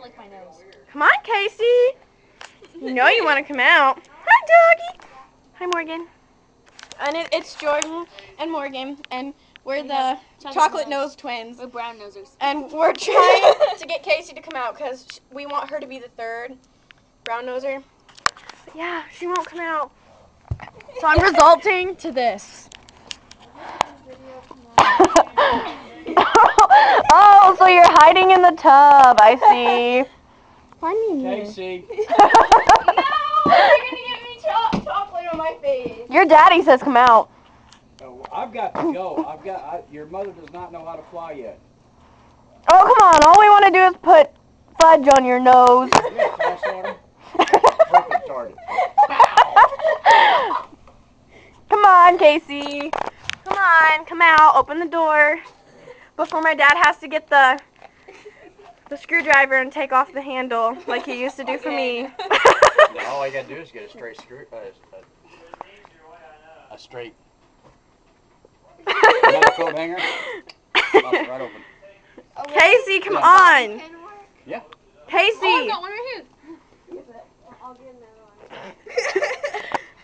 don't like my nose. Come on, Casey. You know you want to come out. Hi, doggy. Hi, Morgan. And it's Jordan and Morgan, and we're the chocolate nose twins. We're brown nosers. And we're trying to get Casey to come out because we want her to be the third brown noser. But yeah, she won't come out. So I'm resulting to this. Oh, so you're hiding in the tub. I see. Find me. Casey. No, you're gonna get me chocolate on my face. Your daddy says come out. Oh, I've got to go. Your mother does not know how to fly yet. Oh, come on. All we want to do is put fudge on your nose. Yeah, flash on her. Perfect target. Come on, Casey. Come on. Come out. Open the door. Before my dad has to get the screwdriver and take off the handle like he used to do for me. All I gotta do is get a straight screw, a straight metal coat hanger. Pop it right open. Casey, come on. Yeah. Casey. Oh, I've got one right here. I'll get another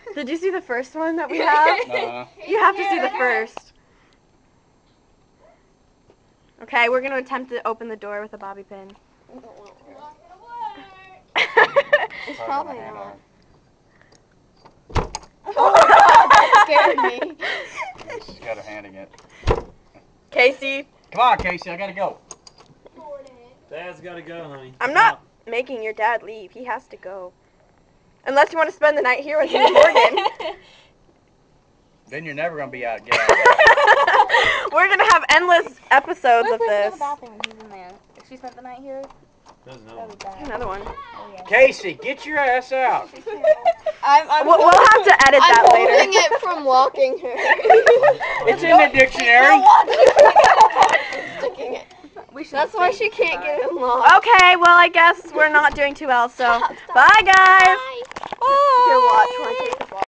one. Did you see the first one that we have? You have to see the first. Okay, we're going to attempt to open the door with a bobby pin. It's probably not. Oh my God, that scared me. She's got her hand again. Casey. Come on, Casey, I gotta go. Dad's gotta go, honey. I'm not making your dad leave. He has to go. Unless you want to spend the night here with me and Morgan. Then you're never gonna be out again. We're gonna have endless episodes of this. The bathroom when he's in there. If she spent the night here, There's no that'd be bad. Another one. Oh, yeah. Casey, get your ass out. We'll have to edit that later. I'm holding it from walking her. It's in the dictionary. Sticking it. We That's why she can't get it locked. Okay, well I guess we're not doing too well, so bye guys. Bye. Here, watch when I take